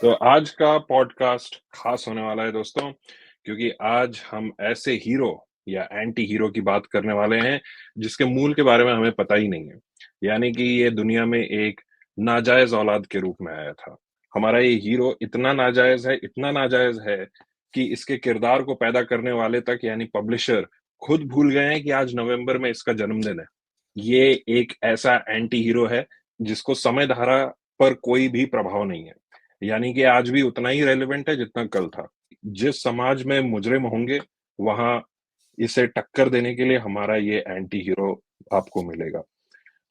तो आज का पॉडकास्ट खास होने वाला है दोस्तों, क्योंकि आज हम ऐसे हीरो या एंटी हीरो की बात करने वाले हैं जिसके मूल के बारे में हमें पता ही नहीं है। यानी कि ये दुनिया में एक नाजायज औलाद के रूप में आया था। हमारा ये हीरो इतना नाजायज है कि इसके किरदार को पैदा करने वाले तक यानी पब्लिशर खुद भूल गए हैं कि आज नवंबर में इसका जन्मदिन है। ये एक ऐसा एंटी हीरो है जिसको समय धारा पर कोई भी प्रभाव नहीं है। यानी कि आज भी उतना ही रेलेवेंट है जितना कल था। जिस समाज में मुजरिम होंगे, वहाँ इसे टक्कर देने के लिए हमारा ये एंटी हीरो आपको मिलेगा।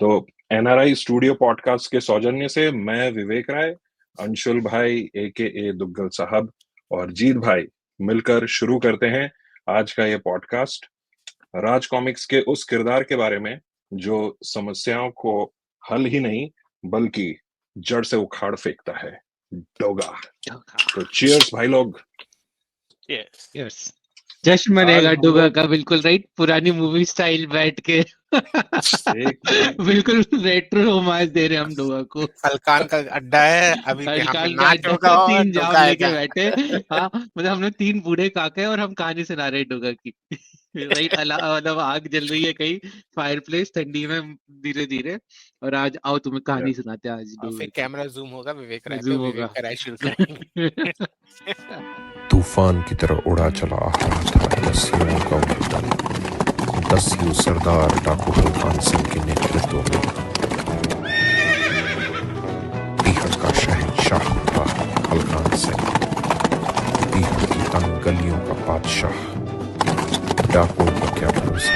तो एनआरआई स्टूडियो पॉडकास्ट के सौजन्य से मैं विवेक राय, अंशुल भाई एके दुग्गल साहब और जीत भाई मिलकर शुरू करते हैं आज का ये पॉडकास्ट राज कॉमिक्स के उस किरदार के बारे में जो समस्याओं को हल ही नहीं बल्कि जड़ से उखाड़ फेंकता है, डोगा। तो चीयर्स भाई लोग। यस यस, जश्न मनेगा आज हम डोगा लोग का, बिल्कुल राइट, पुरानी मूवी स्टाइल बैठ के एकदम बिल्कुल रेट्रो होमाज दे रहे हम डोगा को। फलकान का अड्डा है अभी यहाँ पे, हल्काल का नाच अड्डा, होगा और 3 जाम डोगा लेके आएगा। बैठे। हाँ, मतलब हमने 3 बूढ़े काके और हम कहानी सुना रहे डोगा की। राइट, मतलब आग जल रही है कहीं, फायरप्लेस ठंडी में धीरे धीरे, और आज आओ तुम्हें कहानी सुनाते हैं आज और डोगा फिर की। कैमरा जूम होगा विवेक राय पे, जूम विवेक होगा। राय शुरू करेंगे। तूफान की तरह उड़ा चला आ रहा था दस्युओं का वो दल। दस्यु सरदार डाकू हल्कान सिंह के नेतृत्व में बिहार का शहंशाह था हल्कान सिंह, बिहार की तंग गलियों का बादशाह। डाकुओं का क्या भरोसा,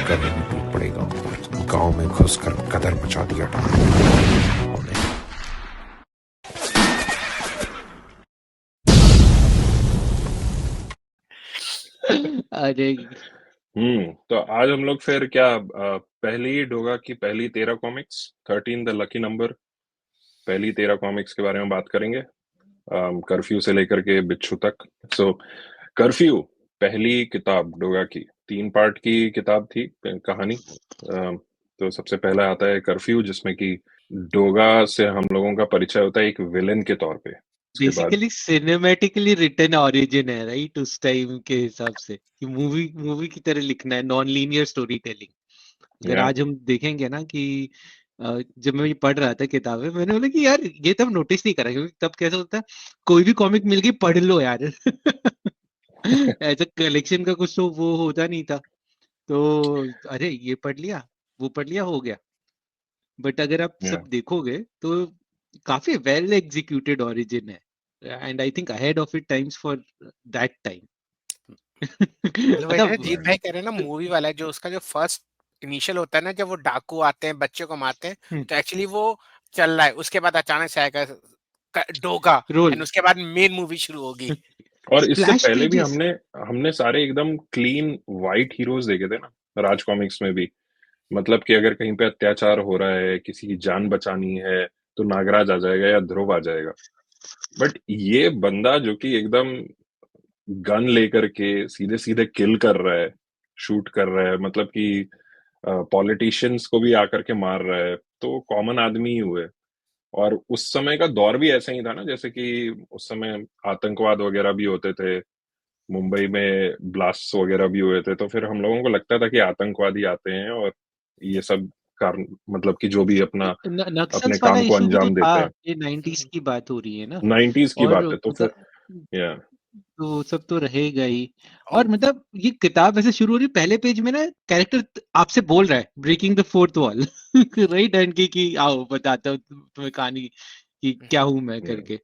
कभी भी टूट पड़ेगा उन पर। गांव में घुसकर कदर मचा दिया डाकुओं ने। अरे तो आज हम लोग फिर क्या पहली डोगा की पहली 13 कॉमिक्स 13 द लकी नंबर, पहली 13 कॉमिक्स के बारे में बात करेंगे, कर्फ्यू से लेकर के बिच्छू तक। सो कर्फ्यू पहली किताब डोगा की 3 पार्ट की किताब थी कहानी। तो सबसे पहला आता है कर्फ्यू, जिसमें कि डोगा से हम लोगों का परिचय होता है एक विलेन के तौर पे। उसके बाद बेसिकली सिनेमैटिकली रिटन ओरिजिन है, राइट, उस टाइम के हिसाब से कि मूवी की तरह लिखना है, नॉन लीनियर स्टोरी टेलिंग। अगर या आज हम देखेंगे ना कि जब मैं ये पढ़ रहा था किताबें, मैंने बोला कि यार ये तब नोटिस नहीं करा, क्योंकि तब कैसा होता है, कोई भी कॉमिक मिल गई पढ़ लो यार। ऐसा कलेक्शन का कुछ तो वो होता नहीं था, तो अरे ये पढ़ लिया, वो पढ़ लिया, हो गया। बट अगर आप या सब देखोगे तो काफी वेल एग्जीक्यूटेड ओरिजिन है, and I think ahead of it times for that time. मतलब वही ना, जीत मतलब भाई कह रहे हैं ना, मूवी वाला है जो उसका जो फर्स्ट इनिशियल होता है ना, जब वो डाकू आते हैं बच्चे को मारते हैं, तो एक्चुअली वो चल रहा है, उसके बाद अचानक से आएगा डोगा, रोल एंड उसके बाद मेन मूवी शुरू होगी। और इससे स्प्लैश पहले भी पेजेस। हमने सारे एकदम क्लीन वाइट हीरोज देखे थे ना राज कॉमिक्स में भी। मतलब कि अगर कहीं पे अत्याचार हो रहा है, किसी की जान बचानी है, तो नागराज आ जाएगा या ध्रुव आ जाएगा। बट ये बंदा जो कि एकदम गन लेकर के सीधे सीधे किल कर रहा है, शूट कर रहा है, मतलब कि पॉलिटिशियंस को भी आकर के मार रहा है, तो कॉमन आदमी ही हुए। और उस समय का दौर भी ऐसा ही था ना, जैसे कि उस समय आतंकवाद वगैरह भी होते थे, मुंबई में ब्लास्ट वगैरह भी हुए थे, तो फिर हम लोगों को लगता था कि आतंकवादी आते हैं और ये सब कारण, मतलब कि जो भी अपना अपने नक्सल्स वाला काम को इशू भी तो अंजाम था, देते हैं। ये 90s की बात हो रही है ना, 90s की और बात है, तो फिर मतलब या तो वो सब तो रहेगा ही। और और मतलब ये किताब ऐसे शुरू हो रही, पहले पेज में ना कैरेक्टर आपसे बोल रहा है, breaking the fourth wall, right, and की आओ बताता हूँ तुम्हें कहानी कि क्या हूं मैं करके।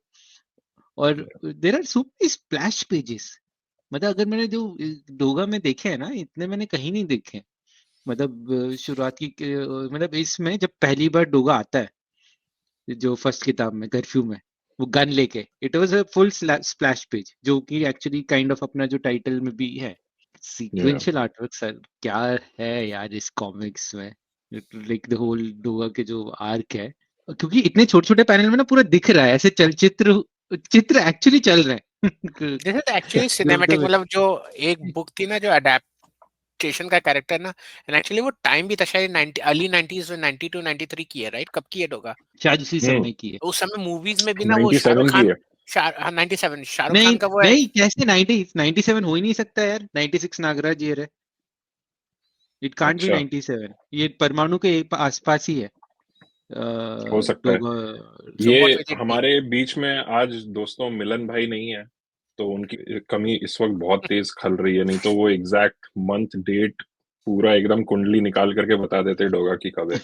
और there are so many splash pages, मतलब अगर मैंने जो डोगा में देखे हैं ना, इतने मैंने कहीं नहीं देखे। मतलब शुरुआत की मतलब इसमें जब पहली बार डोगा आता है, जो फर्स्ट किताब में कर्फ्यू में, वो गन लेके, it was a full splash page, जो कि एक्चुअली काइंड ऑफ अपना जो टाइटल में भी है। सीक्वेंशियल आर्टवर्क सर क्या है यार इस कॉमिक्स में, लाइक द होल डोगा के जो आर्क है, क्योंकि इतने छोटे छोटे पैनल में ना पूरा दिख रहा है, ऐसे चलचित्र चित्र एक्चुअली चल रहे हैं। This is actually The cinematic, way- मतलब जो एक बुक थी ना जो अडेप्टेशन का कैरेक्टर ना, एंड एक्चुअली वो टाइम भी था शायद 90 अर्ली 90s में, 92 93 की है, राइट? कब की है डोगा? शायद उसी समय की है। उस समय मूवीज में भी ना वो 97 शाहरुख की खान, है। 97 शाहरुख नहीं खान का वो है। नहीं, कैसे 97 हो ही नहीं सकता यार। 96 नागराज ये है, इट कांट बी अच्छा 97। ये परमाणु के आसपास ही है। हो सकता है। डोगा So what ये will it be? हमारे बीच में आज दोस्तों मिलन भाई नहीं है, तो उनकी कमी इस वक्त बहुत तेज खल रही है, नहीं तो वो एग्जैक्ट मंथ डेट पूरा एकदम कुंडली निकाल करके बता देते डोगा की कब है।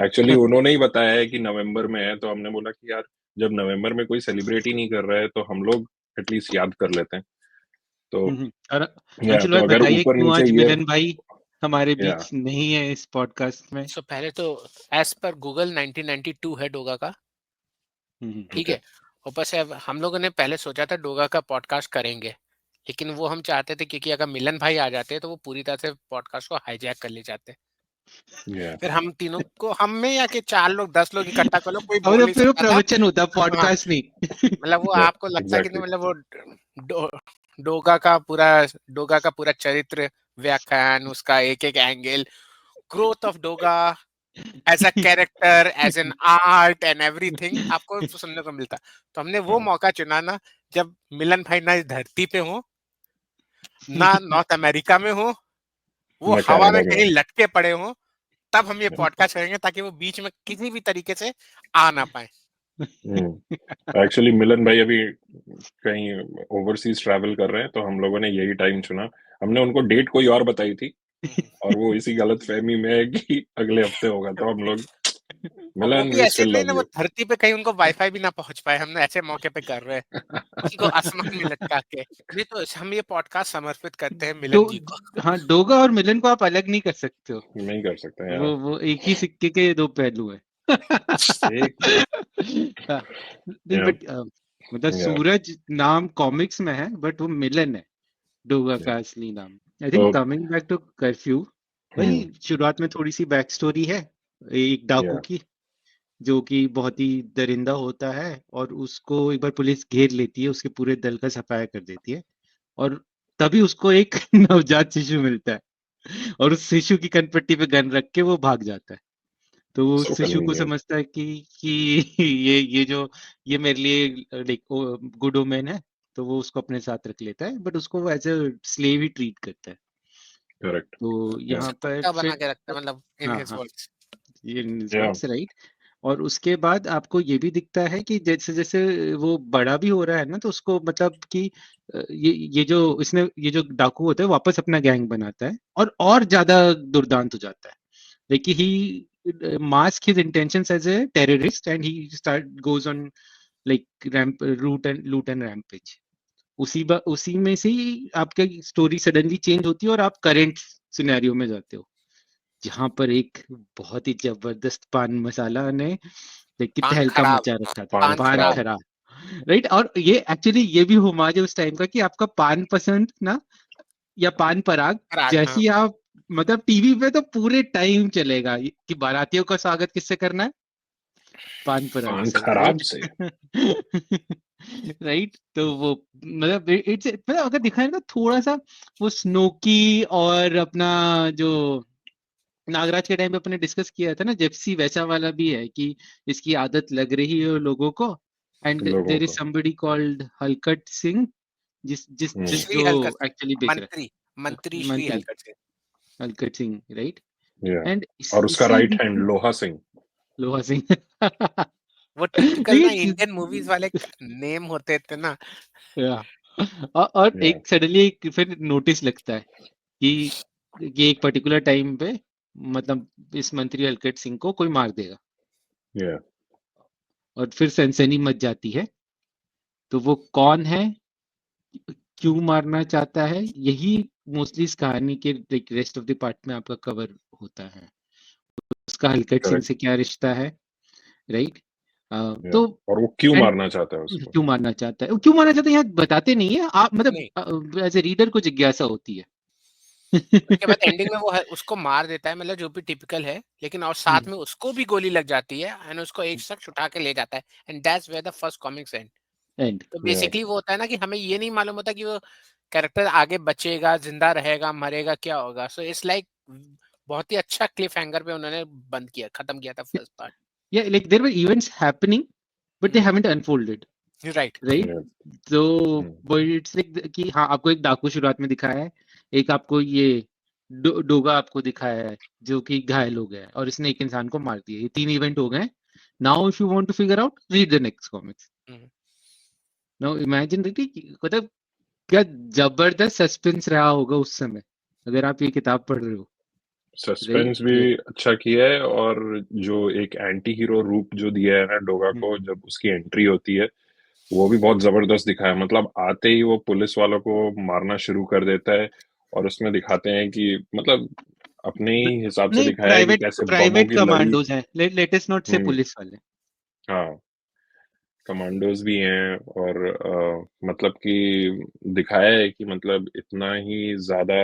एक्चुअली उन्होंने ही बताया है कि नवंबर में है, तो हमने बोला कि यार जब नवंबर में कोई सेलिब्रेट ही नहीं कर रहा है तो हम लोग एटलीस्ट याद कर लेते हैं। तो और या अंशुल तो भाई अगर बताइए ऊपर क्यों नीचे आज ये मिलन भाई हमारे या बीच नहीं है इस पॉडकास्ट में। So पहले तो एज पर गूगल 1992 है डोगा का, ठीक ओके है। ऊपर से अब हम लोगों ने पहले सोचा था डोगा का पॉडकास्ट करेंगे, लेकिन वो हम चाहते थे क्योंकि अगर मिलन भाई आ जाते तो वो पूरी तरह से पॉडकास्ट को हाईजैक कर ले जाते। या फिर हम तीनों को, हम में या कि 4 लोग 10 लोग इकट्ठा कर लो, कोई बोल और नहीं फिर वो सकता था। प्रवचन होता, हाँ, पॉडकास्ट नहीं। मतलब वो या आपको लगता है कि नहीं, एग्जैक्टली मतलब वो डो, डोगा का पूरा चरित्र व्याख्यान, उसका एक एक angle, growth of Doga as a character, as an art and everything आपको सुनने को मिलता। तो हमने वो मौका चुना ना, जब मिलन भाई ना इस धरती पे हो, ना नॉर्थ अमेरिका में हो, वो मैं हवा में कनाडा में कहीं लटके पड़े हो, तब हम ये पॉडकास्ट करेंगे ताकि वो बीच में किसी भी तरीके से आ ना पाए। एक्चुअली मिलन भाई अभी कहीं ओवरसीज ट्रैवल कर रहे हैं, तो हम लोगों ने यही टाइम चुना। हमने उनको डेट कोई और बताई थी और वो इसी गलत फहमी में है कि अगले हफ्ते होगा, तो हम लोग और वो मिलन भी वी ऐसे स्टिल नहीं लव ना, वो यू। धरती पे कहीं उनको वाईफाई भी ना पहुंच पाए, हमने ऐसे मौके पे कर रहे हैं उनको आसमान में लटका के। नहीं तो हम ये पॉडकास्ट समर्पित करते हैं तो मिलन जी को। हाँ, डोगा और मिलन को आप अलग नहीं कर सकते हो। नहीं कर सकते यार, वो एक ही सिक्के के दो पहलू है। एक हाँ, नहीं या बट मतलब या सूरज नाम कॉमिक्स में है, बट वो मिलन है डोगा का असली नाम। आई तो think coming back to curfew, वही शुरुआत में थोड़ी सी बैक स्टोरी है एक डाकू या की, जो कि बहुत ही दरिंदा होता है और उसको एक बार पुलिस घेर लेती है, उसके पूरे दल का सफाया कर देती है और तभी उसको एक नवजात शिशु मिलता है और उस शिशु की कनपट्टी पे गन रख के वो भाग जाता है। तो वो सो शिशु को कन्वीनियंट। समझता है कि ये मेरे लिए लाइक गुड ओमेन है, तो वो उसको अपने साथ रख लेता है, बट उसको वो एज अ स्लेव ही ट्रीट करता है। करेक्ट। तो या यहाँ उसे पर कुत्ता बना फिर के रखता है, मतलब इन हाँ हिज हाँ, वर्ड्स। ये या वर्ड्स राइट। और उसके बाद आपको ये भी दिखता है कि जैसे जैसे वो बड़ा भी हो रहा है ना, तो उसको मतलब कि ये जो डाकू होता है वापस अपना गैंग बनाता है और ज्यादा दुर्दांत हो जाता है। Like he mask his intentions as a terrorist and he start goes on like ramp loot and rampage. उसी में से ही आपकी स्टोरी सडनली चेंज होती है और आप करंट सिनेरियो में जाते हो, जहां पर एक बहुत ही जबरदस्त पान मसाला ने कितना पान हल्का खराब, मचा रखा था। पान पान पान खराब, खराब। खरा, राइट। और ये एक्चुअली ये भी होमाज है उस टाइम का कि आपका पान पसंद ना, या पान पराग, पराग, हाँ। जैसी आप मतलब टीवी पे तो पूरे टाइम चलेगा कि बारातियों का स्वागत किससे करना है, पान पराग पान से, खराब राइट। से। राइट, तो वो मतलब इट्स मतलब अगर दिखाए ना थोड़ा सा वो स्नोकी, और अपना जो नागराज के टाइम पे अपने डिस्कस किया था ना जेप्सी, वैसा वाला भी है कि इसकी आदत लग रही है लोगों को। एंड लोगों देयर इज को समबडी कॉल्ड हलकट सिंह, जिस जिस जिस श्री जो हलकत सिंह, एक्चुअली बेच रहा मंत्री, है, मंत्री श्री मंत्री हलकत सिंह। हलकट सिंह, राइट। या एंड और उसका इससे राइट हैंड लोहा सिंह। लोहा सिंह। वो टिपिकल ना लेकिन इंडियन मूवीज वाले नेम होते थे ना। या, और या एक सडनली फिर नोटिस लगता है कि ये एक पर्टिकुलर टाइम पे मतलब इस मंत्री हलकट सिंह को कोई मार देगा, या और फिर सनसनी मच जाती है। तो वो कौन है, क्यों मारना चाहता है, यही मोस्टली इस कहानी के रेस्ट ऑफ द पार्ट में आपका कवर होता है। उसका हलकट सिंह करेक्ट। से क्या रिश्ता है, राइट। या तो और वो क्यों एंड मारना चाहता है उसको। क्यों मारना चाहता है, क्यों मारना चाहता है यहाँ बताते नहीं है आप, नहीं, मतलब एज ए रीडर को जिज्ञासा होती है। उसके बाद एंडिंग में वो उसको मार देता है, मतलब जो भी टिपिकल है, लेकिन और साथ में उसको भी गोली लग जाती है एंड उसको एक शख्स उठा के ले जाता है, and that's where the first comics end. And तो या बेसिकली वो होता है ना कि हमें ये नहीं मालूम होता कि वो कैरेक्टर आगे बचेगा, जिंदा रहेगा, मरेगा, क्या होगा। सो इट्स लाइक बहुत ही अच्छा क्लिफ हैंगर पे उन्होंने बंद किया, खत्म किया था first part. yeah, like there were events happening but they haven't unfolded. Right right. Yeah. तो हम्म, वो इट्स लाइक कि हाँ आपको एक डाकू शुरुआत में दिखाया है, एक आपको ये डोगा आपको दिखाया है जो कि घायल हो गया है और इसने एक इंसान को मार दिया। ये 3 इवेंट हो गए। Now if you want to figure out, read the next comics. Now imagine मतलब क्या जबरदस्त सस्पेंस रहा होगा उस समय अगर आप ये किताब पढ़ रहे हो, सस्पेंस भी राइट। अच्छा किया है, और जो एक एंटी हीरो रूप जो दिया है ना डोगा को, जब उसकी एंट्री होती है, वो भी बहुत जबरदस्त दिखाया है। मतलब आते ही वो पुलिस वालों को मारना शुरू कर देता है, और उसमें दिखाते हैं कि मतलब अपने ही हिसाब से नहीं, दिखाया है कि प्राइवेट कैसे बमों प्राइवेट की लड़ी। कमांडोज हैं, लेटेस्ट नॉट से हम्म। पुलिस वाले। हाँ, कमांडोज भी हैं, और मतलब कि दिखाया है कि मतलब इतना ही ज्यादा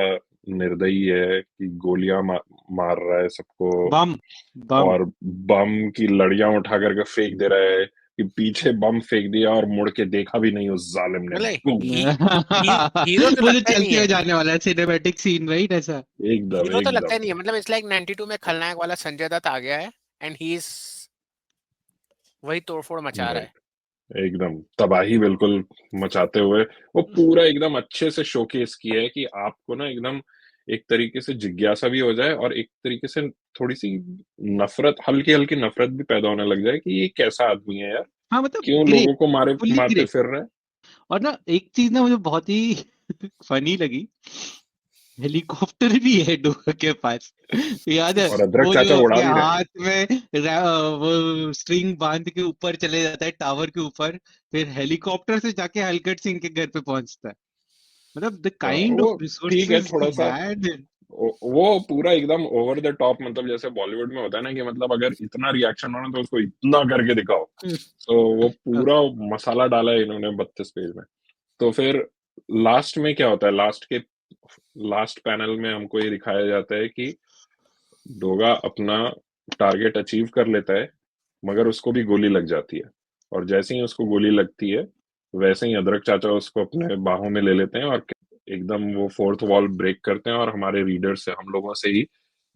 निर्दयी है कि गोलियां मार रहा है सबको, बम बम और बम की लड़ियां उठा करके फेंक दे रहा है कि पीछे बम फेंक दिया और मुड़ के देखा भी नहीं उस जालिम ने। मतलब बूम। हीरो तो वो जो लगता ही नहीं चलते हुए है, जाने वाला है सिनेमैटिक सीन, राइट ऐसा। एकदम हीरो तो लगता एकदम। ही नहीं है। मतलब इट्स लाइक 92 में खलनायक वाला संजय दत्त आ गया है एंड ही इज वही तोड़फोड़ मचा रहा है। राइट, एकदम तबाही बिल्कुल मचाते हुए वो पूरा एकदम अच्छे से शोकेस किया है कि आपको ना एकदम एक तरीके से जिज्ञासा भी हो जाए, और एक तरीके से थोड़ी सी नफरत, हल्की हल्की नफरत भी पैदा होने लग जाए कि ये कैसा आदमी है यार, हाँ मतलब क्यों ग्रे, लोगों को फुल्ली मारते ग्रे। फिर रहा है। और ना एक चीज ना मुझे बहुत ही फनी लगी, हेलीकॉप्टर भी है डोगा के पास। याद है और अदरक वो चाचा जो उड़ा अपने भी रहे हैं। हाथ में वो स्ट्रिंग बांध के ऊपर चले जाता है टावर के ऊपर, फिर हेलीकॉप्टर से जाके हलकट सिंह के घर पे पहुंचता है। मतलब द काइंड वो ऑफ ठीक है, रिसोर्सेज थोड़ा ही सा हैड। वो पूरा एकदम ओवर द टॉप, मतलब जैसे बॉलीवुड में होता है ना कि मतलब अगर इतना रिएक्शन होना तो उसको इतना करके दिखाओ। तो वो पूरा मसाला डाला है इन्होंने 32 पेज में। तो फिर लास्ट में क्या होता है, लास्ट पैनल में हमको ये दिखाया जाता है कि डोगा अपना टारगेट अचीव कर लेता है, मगर उसको भी गोली लग जाती है। और जैसे ही उसको गोली लगती है, वैसे ही अदरक चाचा उसको अपने बाहों में ले लेते हैं, और एकदम वो फोर्थ वॉल ब्रेक करते हैं, और हमारे रीडर से, हम लोगों से ही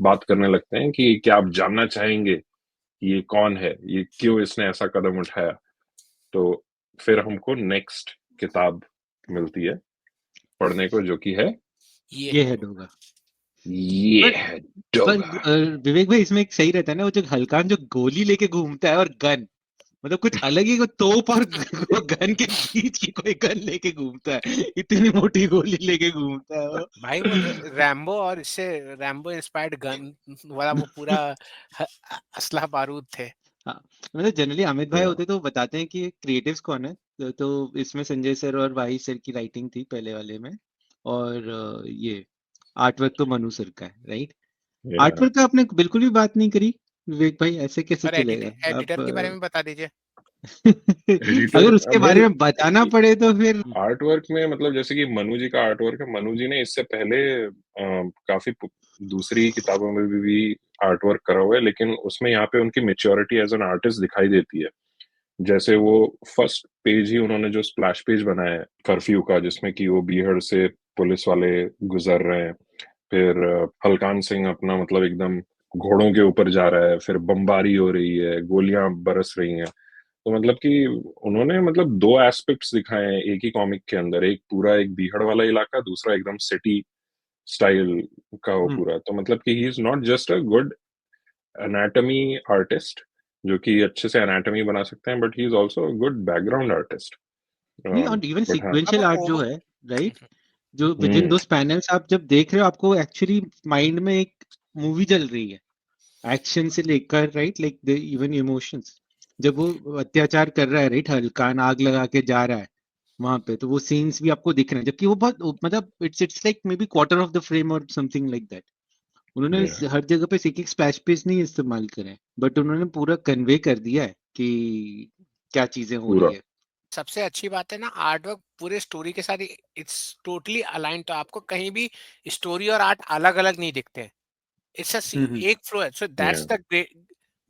बात करने लगते हैं कि क्या आप जानना चाहेंगे कि ये कौन है, ये क्यों इसने ऐसा कदम उठाया। तो फिर हमको नेक्स्ट किताब मिलती है पढ़ने को, जो कि है ये है डोगा। ये पर है पर डोगा। विवेक भाई इसमें एक सही रहता है ना, वो जो हल्कान जो गोली लेके घूमता है और गन, मतलब कुछ अलग ही, को तोप और गन के बीच की कोई गन लेके घूमता है, इतनी मोटी गोली लेके घूमता है वो। भाई वो रैम्बो और इससे रैम्बो इंस्पायर्ड गन वाला वो पूरा असला बारूद थे। हाँ, मतलब जनरली अमित भाई होते तो बताते हैं कि क्रिएटिव्स कौन है। तो इसमें संजय सर और वाही सर की राइटिंग थी पहले वाले में, और ये आर्टवर्क तो मनु सर का है, राइट। आर्टवर्क का आपने बिल्कुल भी बात नहीं करी विवेक भाई, ऐसे कैसे और चलेगा एडिटर आप? के बारे में बता दीजिए। एडिटर अगर उसके बारे वेल, में बताना पड़े तो फिर आर्ट वर्क में मतलब जैसे कि मनु जी का आर्ट वर्क है, मनु जी ने इससे पहले काफी दूसरी किताबों में भी आर्ट वर्क करा हुआ है, लेकिन उसमें यहाँ पे उनकी मेच्योरिटी एज एन आर्टिस्ट दिखाई देती है। जैसे वो फर्स्ट पेज ही उन्होंने जो स्प्लैश पेज बनाया है कर्फ्यू का, जिसमें कि वो बीहड़ से पुलिस वाले गुजर रहे हैं, फिर हलकान सिंह अपना मतलब एकदम घोड़ों के ऊपर जा रहा है, फिर बमबारी हो रही है, गोलियां बरस रही हैं। तो मतलब कि उन्होंने मतलब दो एस्पेक्ट्स दिखाए हैं एक ही कॉमिक के अंदर, एक पूरा एक बीहड़ वाला इलाका, दूसरा एकदम सिटी स्टाइल का वो पूरा। तो मतलब कि he is not just a good anatomy artist, जो कि अच्छे से एनाटमी बना सकते हैं, but he is also good background artist. नहीं, और इवन बट हाँ। अब सीक्वेंशियल आर्ट जो ओवर है, राइट, जो with in hmm. Those panels आप जब देख रहे हो आपको एक्चुअली माइंड में एक मूवी चल रही है, एक्शन से लेकर, right, like the even emotions. जब वो अत्याचार कर रहा है, राइट, हल्कान आग लगा के जा रहा है वहां पे, तो वो सीन्स भी आपको दिख रहे हैं, जबकि वो बहुत मतलब it's like may be quarter of the frame और समथिंग लाइक दैट। उन्होंने Yeah. हर जगह पे एक एक स्प्लैश पेज नहीं इस्तेमाल करे, बट उन्होंने पूरा कन्वे कर दिया है कि क्या चीजें हो रही पूरा। है। सबसे अच्छी बात है ना, आर्ट वर्क पूरे स्टोरी के साथ इट्स टोटली अलाइन, तो आपको कहीं भी स्टोरी और आर्ट अलग अलग नहीं दिखते हैं। इट्स हम्म। एक फ्लो है, सो Yeah. दैट्स द ग्रेट,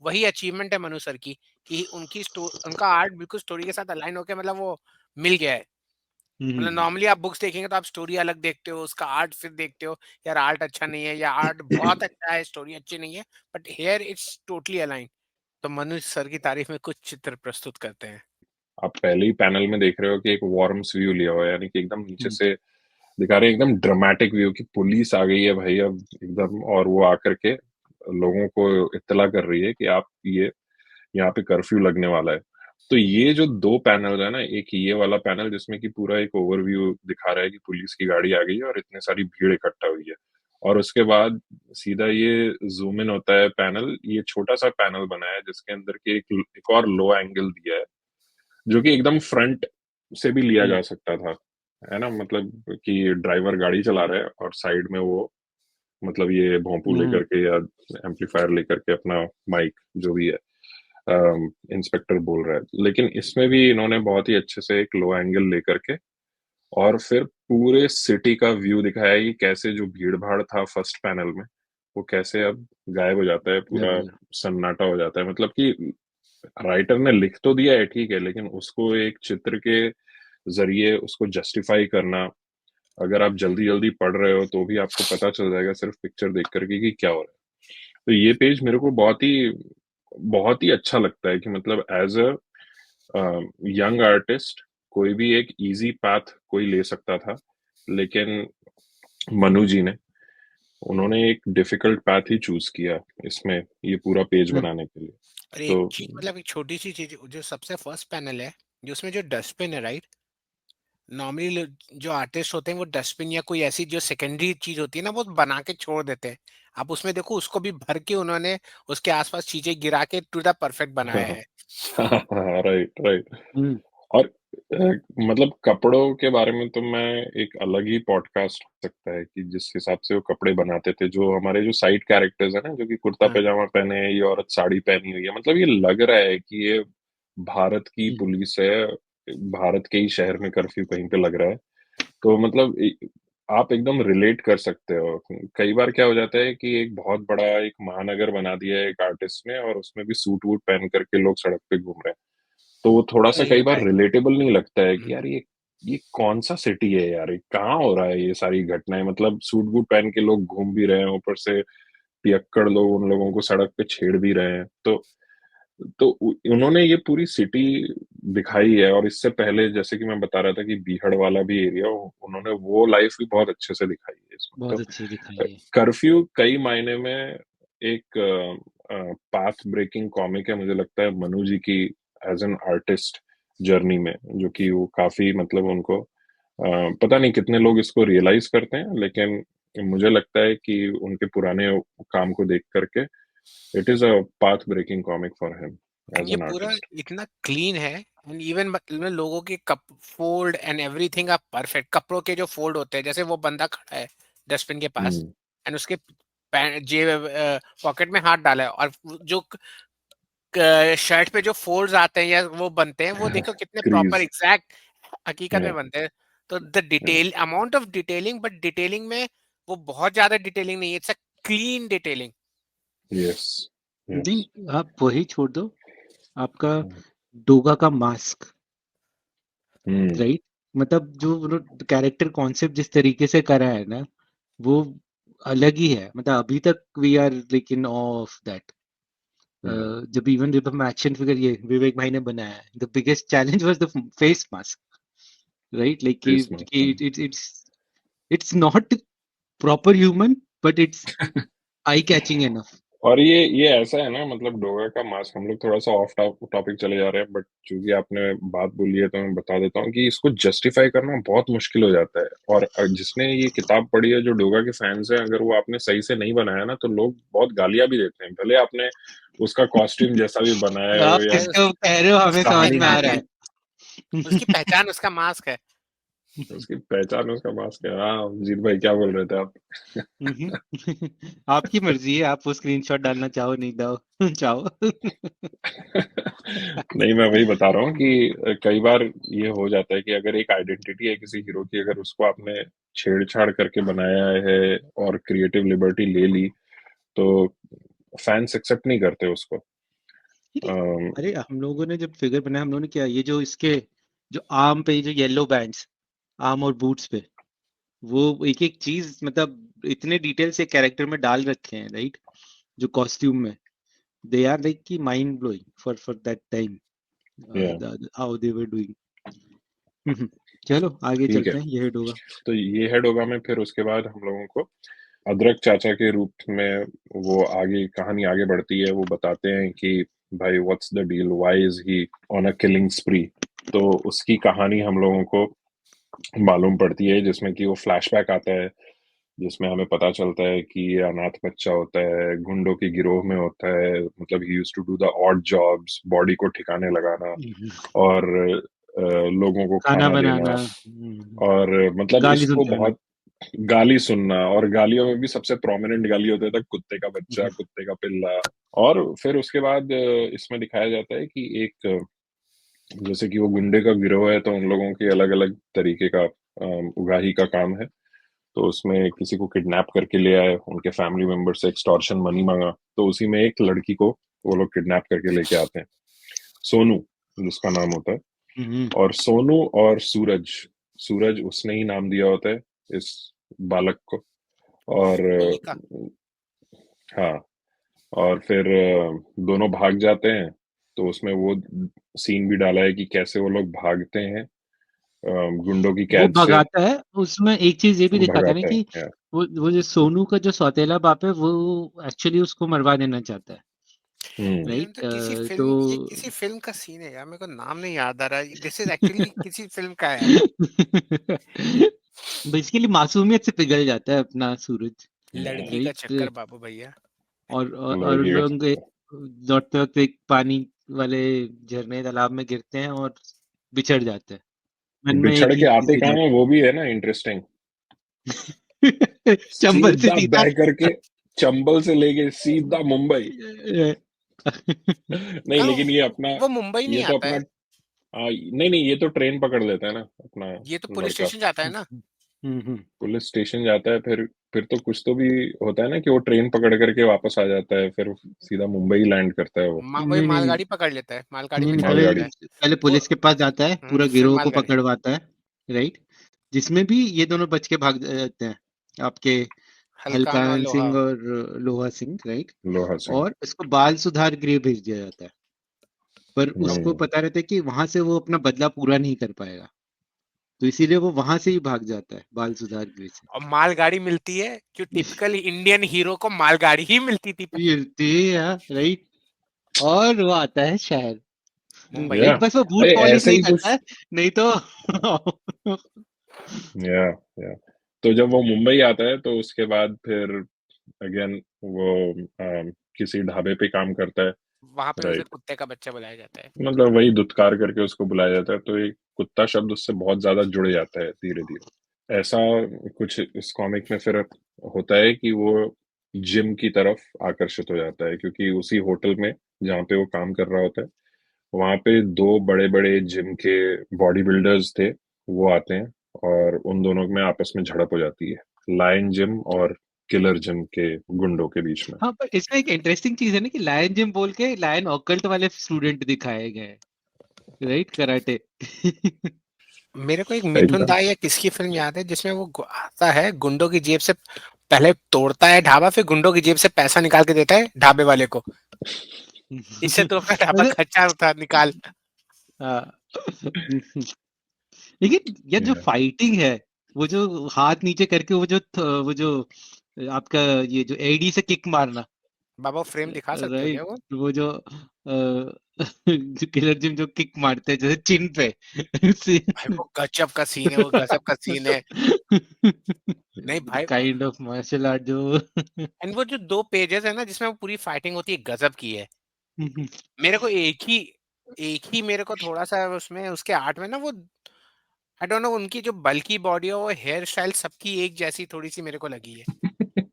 वही अचीवमेंट है मनु सर की कि उनका आर्ट बिल्कुल स्टोरी के साथ अलाइन होकर मतलब वो मिल गया है। मतलब हम्म। नॉर्मली आप बुक्स देखेंगे तो आप स्टोरी अलग देखते हो, उसका आर्ट फिर देखते हो, यार आर्ट अच्छा नहीं है या आर्ट बहुत अच्छा है स्टोरी अच्छी नहीं है, but here it's totally align. तो मनु सर की तारीफ में कुछ चित्र प्रस्तुत करते हैं। आप पहले ही पैनल में देख रहे हो कि एक वार्म्स व्यू लिया हुआ है, यानी कि एकदम नीचे हम्म, से दिखा रहे हैं, एकदम ड्रामेटिक व्यू कि पुलिस आ गई है भाई अब एकदम, और वो आकर के लोगों को इत्तला कर रही है कि आप ये यहाँ पे कर्फ्यू लगने वाला है। तो ये जो दो पैनल है ना, एक ये वाला पैनल जिसमें कि पूरा एक ओवरव्यू दिखा रहा है कि पुलिस की गाड़ी आ गई है और इतने सारी भीड़ इकट्ठा हुई है, और उसके बाद सीधा ये जूम इन होता है पैनल, ये छोटा सा पैनल बना है जिसके अंदर के एक और लो एंगल दिया है, जो कि एकदम फ्रंट से भी लिया जा सकता था, है ना, मतलब कि ड्राइवर गाड़ी चला रहा है और साइड में वो मतलब ये भोंपू लेकर के या एम्पलीफायर लेकर के अपना माइक जो भी है इंस्पेक्टर बोल रहा है। लेकिन इसमें भी इन्होंने बहुत ही अच्छे से एक लो एंगल लेकर के और फिर पूरे सिटी का व्यू दिखाया है कि कैसे जो भीड़ भाड़ था फर्स्ट पैनल में वो कैसे अब गायब हो जाता है, पूरा सन्नाटा हो जाता है। मतलब कि राइटर ने लिख तो दिया है ठीक है, लेकिन उसको एक चित्र के जरिए उसको जस्टिफाई करना, अगर आप जल्दी जल्दी पढ़ रहे हो तो भी आपको पता चल जाएगा सिर्फ पिक्चर देख करके कि क्या हो रहा है। तो ये पेज मेरे को बहुत ही अच्छा लगता है कि मतलब एज अ यंग आर्टिस्ट कोई भी एक इजी पाथ कोई ले सकता था, लेकिन मनु जी ने उन्होंने एक डिफिकल्ट पाथ ही चूज किया इसमें ये पूरा पेज बनाने के लिए। और एक तो चीज, मतलब एक छोटी सी चीज, जो सबसे फर्स्ट पैनल है, जो उसमें जो डस्टबिन है, राइट, नॉर्मली जो आर्टिस्ट होते हैं वो डस्टबिन या कोई ऐसी जो सेकेंडरी चीज होती है ना, वो बना के छोड़ देते हैं। आप उसमें देखो, उसको भी भर के उन्होंने उसके आसपास चीजें गिरा के टू द परफेक्ट बनाया है। Right right. और मतलब कपड़ों के बारे में तो मैं एक अलग ही पॉडकास्ट हो सकता है कि जिस हिसाब से वो कपड़े बनाते थे, जो हमारे जो साइड कैरेक्टर्स है ना, जो कि कुर्ता हाँ, पैजामा पहने हैं, ये औरत साड़ी पहनी हुई है, मतलब ये लग रहा है कि ये भारत की पुलिस है, भारत के ही शहर में कर्फ्यू कहीं पे लग रहा है। तो मतलब आप एकदम रिलेट कर सकते हो। कई बार क्या हो जाता है कि एक बहुत बड़ा एक महानगर बना दिया है एक आर्टिस्ट ने, और उसमें भी सूट वूट पहन करके लोग सड़क पे घूम रहे हैं, तो वो थोड़ा सा सही कई होता बार है। रिलेटेबल नहीं लगता है कि हम्म, यार ये कौन सा सिटी है यार, ये कहाँ हो रहा है ये सारी घटनाएं, मतलब सूट बूट पहन के लोग घूम भी रहे हैं, ऊपर से पियक्कड़ लोग उन लोगों को सड़क पे छेड़ भी रहे हैं। तो उन्होंने ये पूरी सिटी दिखाई है। और इससे पहले जैसे कि मैं बता रहा था कि बीहड़ वाला भी एरिया, उन्होंने वो लाइफ भी बहुत अच्छे से दिखाई है इसमें। बहुत तो अच्छी दिखाई है। कर्फ्यू कई मायने में एक पाथ ब्रेकिंग कॉमिक है, मुझे लगता है मनु जी की एज एन आर्टिस्ट जर्नी में, जो कि वो काफी मतलब उनको पता नहीं कितने लोग इसको रियलाइज करते हैं, लेकिन मुझे लगता है कि उनके पुराने काम को देख करके it is a path breaking comic for him as ये एन पूरा आर्टिस्ट। इतना क्लीन है, एंड इवन मतलब लोगों के कप फोल्ड एंड एवरीथिंग आर परफेक्ट। कपड़ों के जो फोल्ड होते हैं, जैसे वो बंदा खड़ा है डस्टबिन के पास, हम्म, एंड उसके जेब पॉकेट में हाथ डाला है, और जो शर्ट पे जो फोल्ड्स आते हैं या वो बनते हैं, वो देखो कितने प्रॉपर क्रीज। एग्जैक्ट हकीकत में या बनते हैं। तो the detail amount of detailing, but detailing में वो बहुत ज्यादा डिटेलिंग नहीं है, it's a clean detailing. Yes yes. नहीं, आप वही छोड़ दो, आपका डोगा का मास्क, हम्म राइट, मतलब जो कैरेक्टर कॉन्सेप्ट जिस तरीके से करा है ना, वो अलग ही है। मतलब अभी तक we are like in of that. जब हम एक्शन फिगर ये विवेक भाई ने बनाया है, the biggest challenge was the face mask, right, like face mask. It's not proper human, but it's eye catching enough. और ये ऐसा है ना, मतलब डोगा का मास्क, हम लोग थोड़ा सा ऑफ टॉपिक चले जा रहे हैं, बट चूंकि आपने बात बोली है तो मैं बता देता हूँ कि इसको जस्टिफाई करना बहुत मुश्किल हो जाता है। और जिसने ये किताब पढ़ी है, जो डोगा के फैंस हैं, अगर वो आपने सही से नहीं बनाया ना, तो लोग बहुत गालियां भी देते हैं, भले आपने उसका कॉस्ट्यूम जैसा भी बनाया हो आप या भाई किसको कह रहे हो हमें समझ कहानी में आ जो रहा भी, उसकी है। पहचान उसका मास्क है। उसकी पहचान उसका मास्क है। हाँ जीत भाई, क्या बोल रहे थे आप? आपकी मर्जी है, आप वो स्क्रीनशॉट डालना चाहो नहीं दो चाहो। नहीं, मैं वही बता रहा हूँ कि कई बार ये हो जाता है कि अगर एक आइडेंटिटी है किसी हीरो की, अगर उसको आपने छेड़छाड़ करके बनाया है और क्रिएटिव लिबर्टी ले ली, तो फैंस एक्सेप्ट नहीं करते उसको। अम, अरे हम लोगों ने जब फिगर बनाया, हम लोगों ने क्या, ये जो इसके जो आर्म पे जो येलो बैंड्स, आर्म और बूट्स पे, वो एक एक चीज मतलब इतने डिटेल से कैरेक्टर में डाल रखे हैं, राइट, जो कॉस्ट्यूम में, दे आर लाइक की mind blowing for that time. How they were doing. चलो आगे ठीक है, चलते हैं, ये हिट होगा। तो ये हेड होगा में फिर उसके बाद हम लोगों को अदरक चाचा के रूप में वो आगे कहानी आगे बढ़ती है। वो बताते हैं कि भाई what's the deal, why is he on a killing स्प्री। तो उसकी कहानी हम लोगों को मालूम पड़ती है, जिसमें कि वो फ्लैशबैक आता है, जिसमें हमें पता चलता है कि ये अनाथ बच्चा होता है, गुंडों के गिरोह में होता है, मतलब he used to do the odd jobs, body को ठिकाने लगाना और लोगों को खाना खाना देना, बनाना, और मतलब गाली इसको सुनते रहना। बहुत गाली सुनना, और गालियों में भी सबसे प्रोमिनेंट गाली होता था कुत्ते का बच्चा, कुत्ते का पिल्ला। और फिर उसके बाद इसमें दिखाया जाता है कि एक जैसे कि वो गुंडे का गिरोह है, तो उन लोगों के अलग अलग तरीके का उगाही का काम है। तो उसमें किसी को किडनैप करके ले आए, उनके फैमिली मेंबर से एक्सटॉर्शन मनी मांगा, तो उसी में एक लड़की को वो लोग किडनैप करके लेके आते हैं, सोनू जिसका नाम होता है। हम्म, और सोनू और सूरज, सूरज उसने ही नाम दिया होता है इस बालक को। और कोई का हाँ, और फिर दोनों भाग जाते हैं। तो उसमें वो सीन भी डाला है कि कैसे वो लोग भागते हैं गुंडों की वो कैद से, भगाता है। उसमें एक चीज ये भी दिखाता है ना भगाता कि है। वो जो सोनू का जो सौतेला बाप है वो एक्चुअली उसको मरवा देना चाहता है, हम्म। ये राइट। तो किसी तो फिल्म, ये किसी फिल्म का सीन है यार, मेरे को नाम नहीं याद आ रहा। दिस इज एक्चुअली किसी फिल्म का है। बेसिकली मासूमियत से पिघल जाता है अपना सूरज, लड़की का चक्कर राइट। बाबू भैया। और उन लड़की लोग का दौड़ते वक्त एक पानी वाले झरने तालाब में गिरते हैं और बिछड़ जाते हैं। मन में बिछड़ एक के ही चीज आते थी कहाँ है, जाती वो भी है ना इंटरेस्टिंग। चंबल से सीधा सीधा। बह करके चंबल से लेके सीधा मुंबई। नहीं, हाँ, लेकिन ये अपना, वो मुंबई नहीं ये तो आता अपना है, नहीं नहीं, ये तो ट्रेन पकड़ लेता है ना अपना ये तो पुलिस लड़का। स्टेशन जाता है ना। पुलिस स्टेशन जाता है, फिर तो कुछ तो भी होता है ना कि वो ट्रेन पकड़ करके वापस आ जाता है, फिर सीधा मुंबई लैंड करता है वो वही नहीं नहीं नहीं मालगाड़ी पकड़ लेता है, मालगाड़ी नहीं में नहीं, चढ़ पहले जाता मालगाड़ी। है पहले वो। पुलिस के पास जाता है, पूरा फिर गिरोह को मालगाड़ी। पकड़वाता है, राइट। जिसमें भी ये दोनों बच के भाग जाते हैं, आपके हल्कान और हलकान लोहा। सिंह और लोहा सिंह, राइट। लोहा सिंह। और इसको बाल सुधार गृह भेज दिया जाता है, पर उसको हम्म। पता रहता है कि वहां से वो अपना बदला पूरा नहीं कर पाएगा, तो इसीलिए वो वहां से ही भाग जाता है, बाल सुधार गृह से। और मालगाड़ी मिलती है, जो टिपिकल इंडियन हीरो को मालगाड़ी ही मिलती थी पहले। ये राइट। और वो आता है शहर, मुंबई। या राइट। बस वो बूट अरे पॉलिश ऐसे नहीं ही करता कुछ। है, नहीं तो या या तो जब वो मुंबई आता है, तो उसके बाद फिर अगेन वो किसी ढाबे पे काम करता है। वहां पे उसे राइट, कुत्ते का बच्चा बुलाया जाता है। मतलब वही दुत्कार करके उसको बुलाया जाता है, तो एक कुत्ता शब्द उससे बहुत ज्यादा जुड़ जाता है धीरे धीरे। ऐसा कुछ इस कॉमिक में फिर होता है कि वो जिम की तरफ आकर्षित हो जाता है, क्योंकि उसी होटल में जहाँ पे वो काम कर रहा होता है, वहाँ पे दो बड़े बड़े जिम के बॉडी बिल्डर्स थे, वो आते हैं, और उन दोनों में आपस में झड़प हो जाती है, लायन जिम और किलर जिम के गुंडों के बीच में। हाँ, पर इसमें एक इंटरेस्टिंग चीज है ना कि लायन जिम बोल के लायन ऑकल्ट वाले स्टूडेंट दिखाए गए, राइट, कराटे। मेरे को एक मिथुन ऐसा। दा या किसकी फिल्म याद है जिसमें वो आता है, गुंडों की जेब से पहले तोड़ता है ढाबा, फिर गुंडों की जेब से पैसा निकाल के देता है ढाबे वाले को, इससे तो अपना ढाबा मतलब खर्चा उठा निकाल। हाँ। लेकिन यार जो फाइटिंग है, वो जो हाथ नीचे करके वो जो आपका ये जो एडी से किक मारना, बाबा फ्रेम दिखा सकते हो क्या राइट। वो? वो जो जो किलर जिम जो किक मारते हैं जैसे चिन पे भाई वो गजब का सीन है, वो गजब का सीन है। नहीं भाई, काइंड ऑफ मार्शल आर्ट जो एंड वो जो 2 पेजेस है ना जिसमें वो पूरी फाइटिंग होती है, गजब की है। मेरे को एक ही मेरे को थोड़ा-सा उसमें उसके आर्ट में ना वो आई डोंट नो, उनकी जो बल्की बॉडी है, वो हेयर स्टाइल सबकी एक जैसी थोड़ी-सी मेरे को लगी है।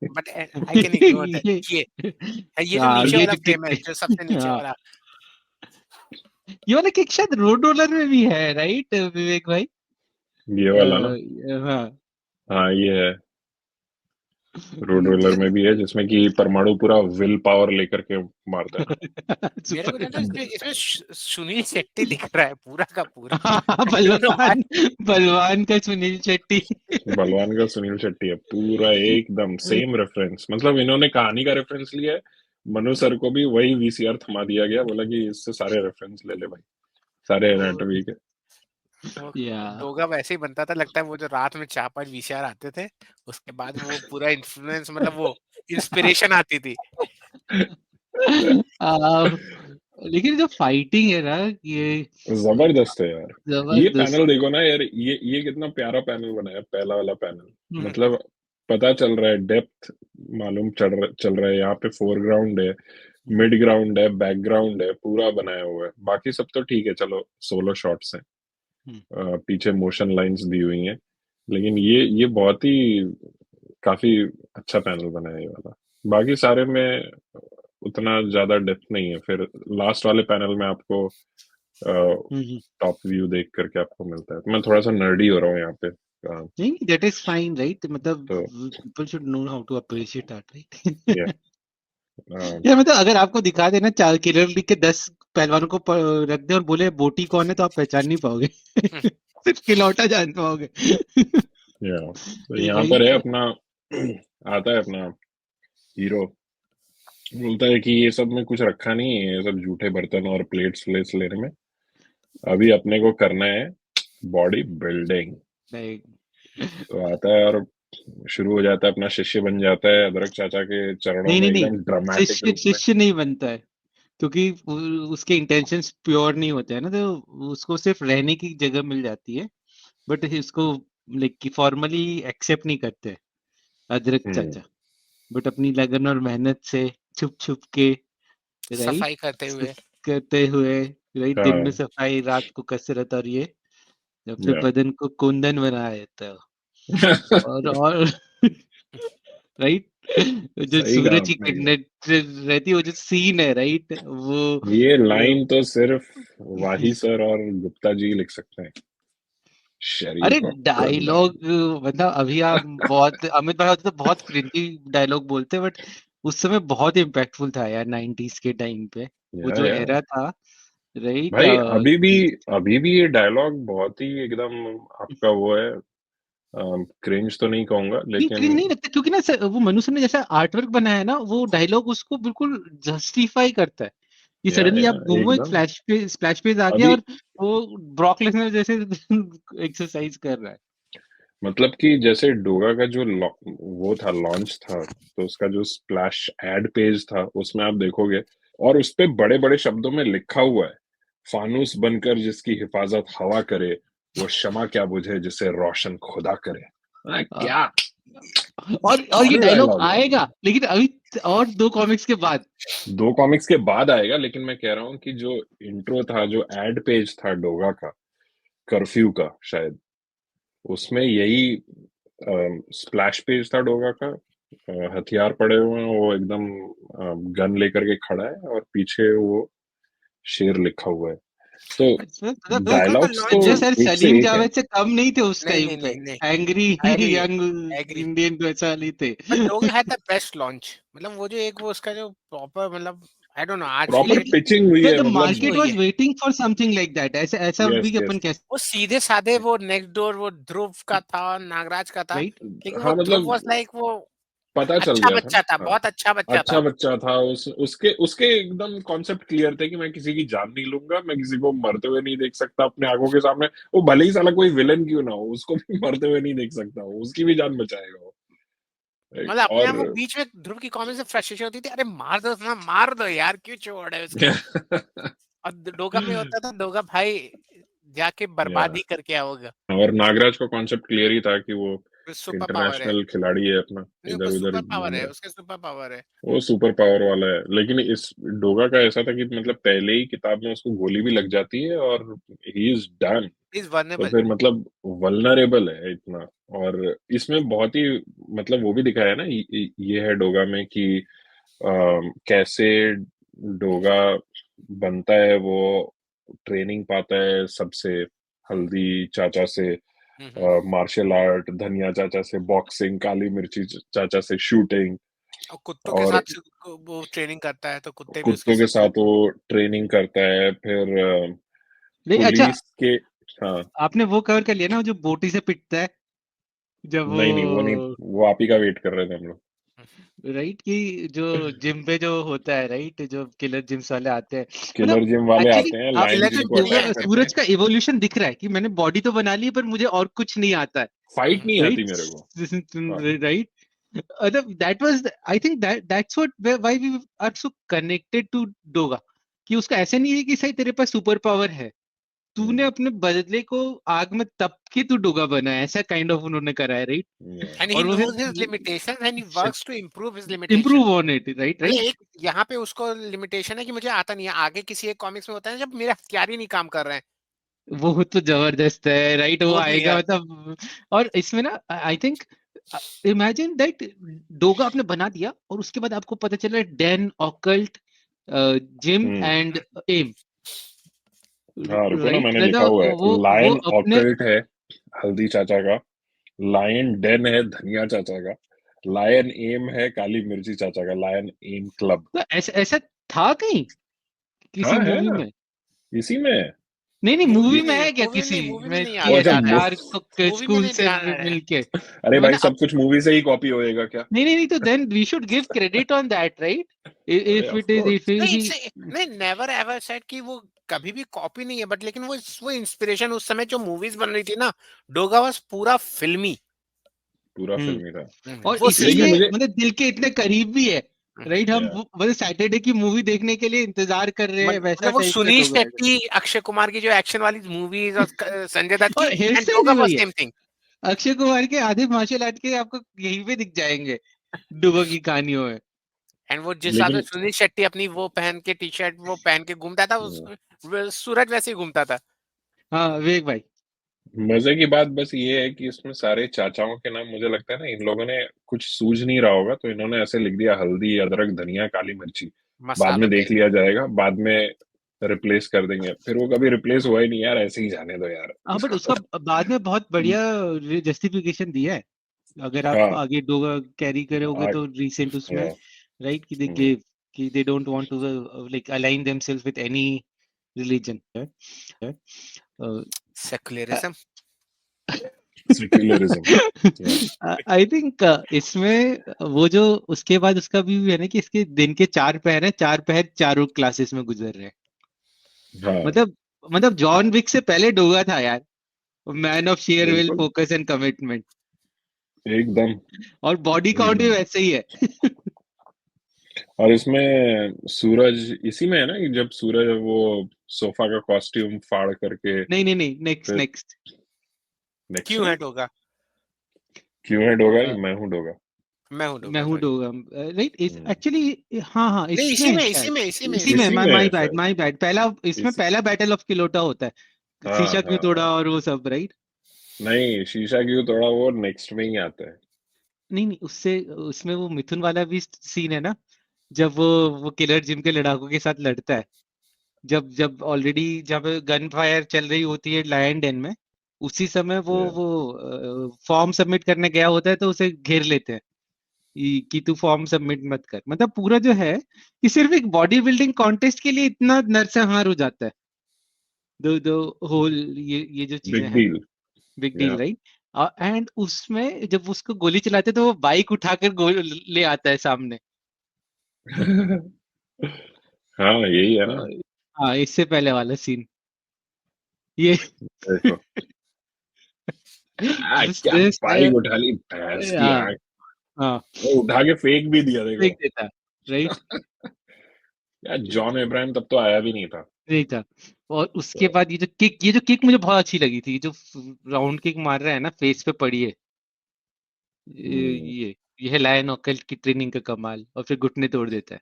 But I can ignore that. ये ये जो नीचे ये वाला जो फ्रेम है, किक, जो सबसे नीचे हाँ, वाला। ये वाला किक शायद रोड रोलर में भी है, राइट विवेक भाई। ये वाला ना, हाँ। हाँ ये है, रोड रोलर में भी है, जिसमें कि परमाणु पूरा विल पावर लेकर के मारता है। मेरे को सुपर। जानते हो इसमें इसमें सुनील शेट्टी दिख रहा है पूरा का पूरा। हाँ, आई डोंट नो व्हाई। बलवान का सुनील शेट्टी। बलवान का सुनील शेट्टी है पूरा एकदम सेम रेफरेंस, मतलब इन्होंने कहानी का रेफरेंस लिया है। मनु सर को भी वही वीसीआर थमा दिया गया, बोला कि इससे सारे रेफरेंस ले ले भाई। सारे वो एनाटॉमी के। वो या डोगा वैसे ही बनता था, लगता है वो जो रात में 4-5 वीसीआर आते थे, उसके बाद वो पूरा इन्फ्लुएंस, मतलब वो इंस्पिरेशन आती थी। लेकिन जो फाइटिंग है ना, ये जबरदस्त है यार। ये जबरदस्त। पैनल देखो ना यार, ये कितना प्यारा पैनल बनाया, पहला वाला पैनल। हम्म, मतलब पता चल रहा है, डेप्थ मालूम चल रहा है। यहाँ पे फोरग्राउंड है, मिड ग्राउंड है, बैकग्राउंड है, पूरा बनाया हुआ है। बाकी सब तो ठीक है, चलो सोलो शॉट्स हैं, पीछे मोशन लाइंस दी हुई हैं, लेकिन ये बहुत ही काफी अच्छा पैनल बनाया ये वाला। बाकी सारे में उतना ज्यादा डेप्थ नहीं है। फिर लास्ट वाले पैनल में आपको हम्म। टॉप व्यू देख करके आपको मिलता है। तो मैं थोड़ा सा नर्डी हो रहा हूँ यहाँ पे। नहीं, दैट इज फाइन, राइट? मतलब तो people should know how to appreciate that, right? या या मतलब अगर आपको दिखा देना चार किलर लीग के 10 पहलवानों को रख दे और बोले बोटी कौन है, तो आप पहचान नहीं पाओगे। सिर्फ खिलौटा जान पाओगे। तो यहाँ पर राइट। है अपना, आता है अपना हीरो, बोलता है कि ये सब में कुछ रखा नहीं है, ये सब झूठे बर्तन और प्लेट्स व्लेट्स लेने में, अभी अपने को करना है बॉडी बिल्डिंग। तो आता है और शुरू हो जाता है, अपना शिष्य बन जाता है अदरक चाचा के चरणों नहीं में, नहीं नहीं, एकदम ड्रामेटिक शिष्य रूप में। शिष्य नहीं बनता है, क्योंकि उसके इंटेंशंस प्योर नहीं होते हैं ना, तो उसको सिर्फ रहने की जगह मिल जाती है, बट इसको लाइक कि फॉर्मली एक्सेप्ट नहीं करते अदरक चाचा, बट अपनी लगन और मेहनत से छुप छुप के, राइट, सफाई करते हुए। करते हुए, राइट, दिन में हाँ, सफाई, रात को कसरत, और ये अपने या बदन को कुंदन बना देता है। और राइट, जो सही कहा सूरज की आपने किरणें एकदम। रहती है, वो जो सीन है, राइट, वो ये लाइन तो सिर्फ वाही सर और गुप्ता जी लिख सकते हैं, शरीर अरे को कुंदन। डायलॉग, मतलब अभी आप बहुत, अमित भाई होते तो बहुत क्रिंजी डायलॉग बोलते, बट उस समय बहुत इम्पैक्टफुल था यार, 90s के टाइम पे वो जो या एरा था, राइट। भाई, अभी भी ये डायलॉग बहुत ही एकदम आपका वो है। क्रिंज तो नहीं कहूंगा, नहीं, लेकिन क्रिंज नहीं लगता, क्योंकि ना वो मनु सर ने जैसा आर्टवर्क बनाया है ना, वो डायलॉग उसको बिल्कुल जस्टिफाई करता है। ये सडनली या आप घूमो, एक एकदम। स्प्लैश पेज आ गया, अभी और वो ब्रॉक लेसनर जैसे एक्सरसाइज कर रहा है। मतलब कि जैसे डोगा का जो वो था, लॉन्च था, तो उसका जो स्प्लैश एड पेज था, उसमें आप देखोगे और उस पे बड़े बड़े शब्दों में लिखा हुआ है, फानूस बनकर जिसकी हिफाजत हवा करे, वो शमा क्या बुझे जिसे रोशन खुदा करे। हाँ, क्या और ये और डायलॉग डायलॉग है। आएगा, लेकिन अभी और 2 कॉमिक्स के बाद। 2 कॉमिक्स के बाद आएगा, लेकिन मैं कह रहा हूँ कि जो इंट्रो था, जो एड पेज था डोगा का, कर्फ्यू का शायद, उसमें यही स्प्लैश पेज था डोगा का। हथियार पड़े हुए हैं, वो एकदम गन लेकर के खड़ा है, और पीछे वो शेर लिखा हुआ है। तो मतलब डोगा का डायलॉग्स तो अजय लॉन्च। सर एक से सलीम एक है। जावेद से कम नहीं थे उस नहीं टाइम नहीं पे, नहीं नहीं, angry agree young agree. Indian वैसा नहीं थे। But Doga had the best launch, मतलब वो जो एक वो उसका जो प्रॉपर, मतलब आई डोंट नो, आज भी प्रॉपर लाइक पिचिंग हुई है, द मतलब पिचिंग मार्केट हुई वाज है। Waiting for something like that, ऐसा ऐसा यस भी अपन यस। कह, वो सीधे साधे, वो नेक्स्ट डोर, वो ध्रुव का था, नागराज का था, राइट। लेकिन वो हाँ, ध्रुव मतलब वाज लाइक वो पता चल अच्छा गया था बच्चा था, ना। हाँ, बहुत अच्छा बच्चा अच्छा था। बच्चा था। उसके उसके एकदम कॉन्सेप्ट क्लियर थे कि मैं किसी की जान नहीं लूंगा, मैं किसी को मरते हुए नहीं देख सकता अपने आंखों के सामने, वो भले ही साला कोई विलन क्यों ना हो, उसको भी मरते हुए नहीं देख सकता हूँ, उसकी भी जान बचाएगा वो। Right? मतलब अपने आप वो और बीच में ध्रुव की कॉमेडी से फ्रस्ट्रेशन होती थी, अरे मार दो ना, मार दो यार, क्यों छोड़ रहे हो उसको। और डोगा में होता था, डोगा भाई जाके या बर्बादी करके आओगे। और नागराज का कॉन्सेप्ट क्लियर ही था कि वो सुपर पावर है, इंटरनेशनल खिलाड़ी है अपना, नहीं उसका इधर उधर सुपर पावर घूम है, रहा है। उसके सुपर पावर है। वो सुपर पावर वाला है, लेकिन इस डोगा का ऐसा था कि मतलब पहले ही किताब में उसको गोली भी लग जाती है और ही इज डन। इज तो वर्नेबल। फिर मतलब वल्नरेबल है इतना। और इसमें बहुत ही मतलब वो भी दिखाया है ना, ये है डोगा में कि कैसे डोगा बनता है, वो ट्रेनिंग पाता है सबसे, हल्दी चाचा से मार्शल आर्ट, धनिया चाचा से बॉक्सिंग, काली मिर्ची चाचा से शूटिंग, और कुत्तों के और साथ वो ट्रेनिंग करता है, तो कुत्ते भी उसके कुत्तों के साथ। साथ वो ट्रेनिंग करता है। फिर अच्छा, पुलिस के। हाँ, आपने वो कवर कर लिया ना, वो जो बोटी से पिटता है, जब नहीं नहीं, वो नहीं, वो वो आप ही का वेट कर रहे थे हम लोग। राइट, कि जो जिम पे जो होता है, राइट, जो किलर जिम्स वाले आते हैं, किलर मतलब जिम वाले एक्चुअली आते हैं, आप लायन किलर किंग जिम को के लिए अटैक है। करते सूरज हैं। का इवोल्यूशन दिख रहा है कि मैंने बॉडी तो बना ली है पर मुझे और कुछ नहीं आता है, फाइट नहीं आती राइट, मेरे को। हाँ, right. That was, I think that's what why we are so connected to Doga, कि उसका ऐसा नहीं है कि सही तेरे पास सुपर पावर है, तूने अपने बदले को आग में तप के तू डोगा बना है, ऐसा काइंड ऑफ उन्होंने करा है, राइट। yeah. एंड ही और वो नोज हिज फिर limitations and he works to improve his limitation. Improve on it, right, मतलब राइट। एक यहाँ पे उसको लिमिटेशन है कि मुझे आता नहीं है, आगे किसी एक कॉमिक्स में होता है जब मेरे हथियार ही नहीं काम कर रहे हैं, वो तो जबरदस्त है, राइट, वो वो भी आएगा है। मतलब। और इसमें ना I think, imagine that Doga आपने बना दिया और उसके बाद आपको पता चला then, occult, Jim hmm and um, हाँ, रुको ना, राइट, मैंने लिखा मतलब हुआ है, वो लायन अपने, ऑकल्ट है हल्दी चाचा का, लायन डेन है धनिया चाचा का, लायन एम है काली मिर्ची चाचा का, लायन एम क्लब। तो ऐसा ऐसा था कहीं किसी हाँ, है मूवी ना, में? इसी में है। नहीं नहीं, मूवी में है क्या मूवी किसी नहीं, मूवी में में नहीं कि और याद अच्छा ऐसे आ रहा है, चार मूवी में स्कूल नहीं से ध्यान आ रहा है। मिलके, अरे भाई, मतलब सब कुछ मूवी से ही कॉपी होएगा क्या? नहीं नहीं नहीं, तो then we should give credit on that, right, अरे if of it is, course. If नहीं, ही, इट्स नहीं, नेवर एवर सेड कि वो कभी भी कॉपी नहीं है, बट लेकिन वो इंस्पिरेशन उस समय जो मूवीज बन रही थी ना, डोगा वाज पूरा फिल्मी। पूरा फिल्मी था। और वो लेकिन इसीलिए मुझे मतलब दिल के इतने करीब भी है, राइट। हम या मतलब सैटरडे की मूवी देखने के लिए इंतजार कर रहे हैं, वैसा मतलब वो टाइप का सुनील डोगा है। शेट्टी, अक्षय कुमार की जो एक्शन वाली मूवीज और संजय दत्त की, और हेयर एंड स्टाइल डोगा भी वाज वही है, सेम थिंग। अक्षय कुमार के आधे मार्शल आर्ट के आपको यहीं पे दिख जाएंगे डोगा की कहानियों में। एंड वो जिस हिसाब से लेकिन सुनील शेट्टी अपनी वो पहन के टी शर्ट वो पहन के घूमता था, सूरज वैसे ही घूमता था। हाँ विवेक भाई। मजे की बात बस ये है कि इसमें सारे चाचाओं के नाम मुझे लगता है ना, इन लोगों ने कुछ सूझ नहीं रहा होगा तो इन्होंने ऐसे लिख दिया, हल्दी, अदरक, धनिया, काली मिर्ची। बाद मसालों में के। देख लिया जाएगा, बाद में रिप्लेस कर देंगे, फिर वो कभी रिप्लेस हुआ ही नहीं यार, ऐसे ही जाने दो यार। हाँ बट उसका बाद में बहुत बढ़िया जस्टिफिकेशन दिया है, अगर आप हाँ, आगे डोगा कैरी करोगे आ, तो रिसेंट उसमें, या, राइट, कि दे हम्म, गिव कि they don't want to like align themselves with any religion. Secularism. Secularism. Yeah, I think इसमें वो जो उसके बाद उसका भी है ना कि इसके दिन के 4 पहर है, 4 पहर चारों क्लासेस में गुजर रहे हैं, हाँ, मतलब मतलब जॉन विक से पहले डोगा था यार, मैन ऑफ शेयर विल, बिल्कुल, फोकस एंड कमिटमेंट, एकदम और बॉडी काउंट भी एकदम। वैसे ही है। और इसमें सूरज इसी में है ना, कि जब सूरज वो सोफा का कॉस्ट्यूम फाड़ करके नहीं नहीं नहीं, नेक्स्ट फिर नेक्स्ट। नेक्स्ट क्यों में है डोगा? क्यों है डोगा, मैं हूँ डोगा। मैं हूँ मैं डोगा, हूँ सॉरी। डोगा, राइट, इस हम्म, एक्चुअली, हाँ हाँ नहीं, इसमें इसी है में, शायद, इसी में। इसी में, इसी में माय है बैड, शायद। माय बैड, पहला इसमें इस पहला बैटल ऑफ किलोटा होता है, हाँ, शीशा क्यों हाँ, तोड़ा हाँ। और वो सब, राइट। नहीं, शीशा क्यों तोड़ा वो नेक्स्ट में ही आता है। नहीं नहीं, उससे उसमें वो मिथुन वाला भी सीन है ना, जब वो किलर जिम के लड़ाकों के साथ लड़ता है, जब जब ऑलरेडी जब गन फायर चल रही होती है लायन डेन में, उसी समय Yeah. वो फॉर्म सबमिट करने गया होता है तो उसे घेर लेते हैं कि तू फॉर्म सबमिट मत कर, मतलब पूरा जो है कि सिर्फ एक बॉडी बिल्डिंग कॉन्टेस्ट के लिए इतना नरसंहार हो जाता है, दो होल ये जो चीजें बिग हैं, डील। बिग डील, या। राइट। एंड उसमें जब उसको गोली चलाते हैं तो वो बाइक उठाकर गोल ले आता है सामने। हाँ, यही है अ, ना। हाँ, इससे पहले वाला सीन ये देखो, क्या this बाइक उठा ली भैंस की हाँ आंख, हाँ, वो उठा के फेंक भी दिया, फेंक देखो। देता, राइट, यार, जॉन अब्राहम तब तो आया भी नहीं था। नहीं था। और उसके बाद ये जो किक मुझे बहुत अच्छी लगी थी, जो राउंड किक मार रहा है ना, फेस पे पड़ी है, हम्म, ये है लायन ऑकल्ट की ट्रेनिंग का कमाल, और फिर घुटने तोड़ देता है,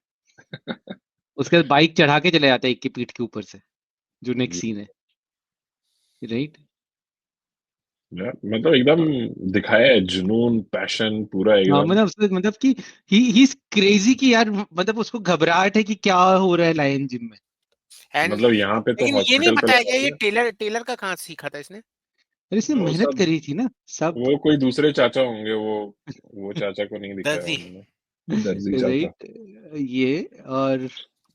उसके बाद बाइक चढ़ा के चले जाता है एक की पीठ के ऊपर से, जो नेक्स्ट सीन है, राइट। यार मतलब एकदम दिखाया है, जुनून, पैशन पूरा हाँ एकदम। मतलब मतलब कि ही इज क्रेजी, कि यार मतलब उसको घबराहट है कि क्या हो रहा है लायन जिम में। एंड मतलब यहाँ पे तो लेकिन ये नहीं हॉस्पिटल पे बताया लगा गया ये दिया। टेलर का कहाँ सीखा था इसने? अरे इसने वो मेहनत सब, करी थी ना सब, वो कोई दूसरे चाचा होंगे, वो चाचा को नहीं दिखाया दर्जी। उन्होंने, दर्जी चाचा। राइट, ये और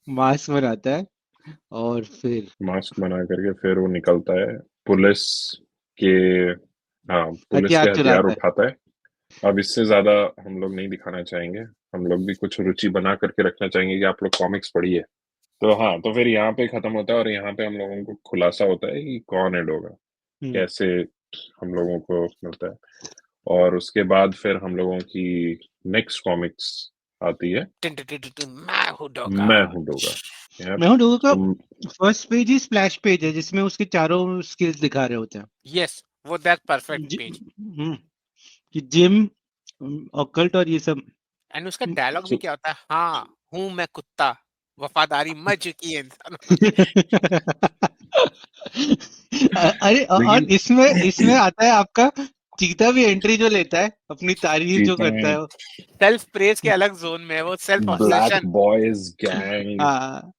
मास्क बनाता है, और फिर मास्क बना करके फिर वो निकलता है पुलिस के, हाँ, पुलिस के हथियार हथियार चुराता है, उठाता है, अब इससे ज्यादा हम लोग नहीं दिखाना चाहेंगे, हम लोग भी कुछ रुचि बना करके रखना चाहेंगे कि आप लोग कॉमिक्स पढ़िए। तो हाँ, तो फिर यहाँ पे खत्म होता है और यहाँ पे हम लोगों को खुलासा होता है कि कौन है डोगा, कैसे हम लोगों को मिलता है। और उसके बाद फिर हम लोगों की नेक्स्ट कॉमिक्स आती है, मैं हूँ डोगा। मैं हूँ डोगा। यार मैं हूँ डोगा का तुम फर्स्ट पेज ही स्प्लैश पेज है जिसमें उसके चारों स्किल्स दिखा रहे होते हैं। यस, वो दैट परफेक्ट पेज। कि जिम, ऑकल्ट और ये सब। एंड उसका डायलॉग भी सु- क्या होता है, हाँ हूँ मैं कुत्ता, वफादारी मर चुकी है इंसानों की। अरे और लेकिन इसमें आता है आपका चीता भी एंट्री जो लेता है, अपनी तारीफ जो चीता करता है वो। सेल्फ प्रेज के अलग जोन में है, वो self black obsession. Boys gang. हाँ,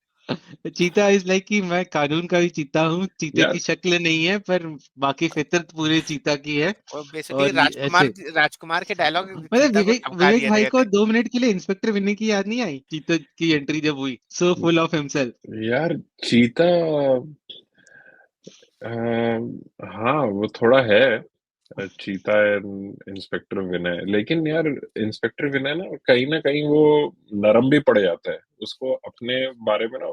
चीता इज लाइक कि मैं कानून का भी चीता हूँ, चीते यार की शक्ल नहीं है पर बाकी फितरत पूरे चीता की है। और बेसिकली और ऐसे राजकुमार के डायलॉग मतलब चीता को चमका विवेक दिए भाई गए को थे। 2 मिनट के लिए इंस्पेक्टर विनय की याद नहीं आई चीता की एंट्री जब हुई, सो फुल ऑफ हिमसेल्फ। यार चीता हाँ वो थोड़ा है, चीता इंस्पेक्टर विनय। लेकिन यार इंस्पेक्टर विनय ना कहीं वो नरम भी पड़ जाता है, उसको अपने बारे में ना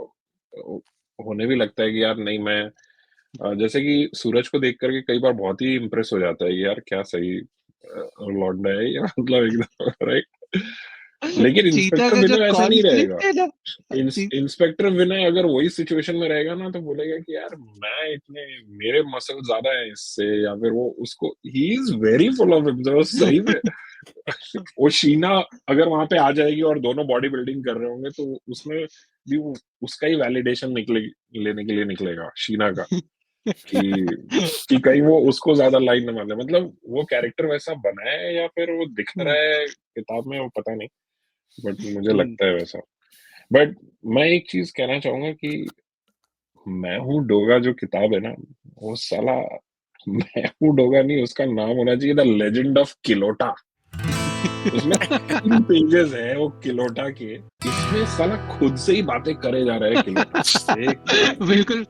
होने भी लगता है कि यार नहीं मैं जैसे कि सूरज को देख करके कई बार बहुत ही इम्प्रेस हो जाता है कि यार क्या सही लौंडा है ये, मतलब एकदम राइट। लेकिन चीता इंस्पेक्टर का जो विनय ऐसा नहीं रहेगा। कॉन्फ्लिक्ट है ना, इंस्पेक्टर विनय अगर वही सिचुएशन में रहेगा ना तो बोलेगा कि यार मैं इतने मेरे मसल ज्यादा है इससे, या फिर वो उसको he is very full of himself सही में। वो शीना अगर वहां पे आ जाएगी और दोनों बॉडी बिल्डिंग कर रहे होंगे तो उसमें भी उसका ही वैलिडेशन लेने के लिए निकलेगा शीना का, कि कहीं वो उसको ज्यादा लाइन न माने। मतलब वो कैरेक्टर वैसा बना है या फिर वो दिख रहा है किताब में वो पता नहीं, बट मुझे लगता है वैसा। बट मैं एक चीज कहना चाहूंगा कि मैं हूँ डोगा जो किताब है ना, वो साला मैं हूँ डोगा नहीं, उसका नाम होना चाहिए द लेजेंड ऑफ किलोटा। उसमें 3 पेजेस है वो किलोटा के, इसमें साला खुद से ही बातें करे जा रहा है किलोटा। एक बिल्कुल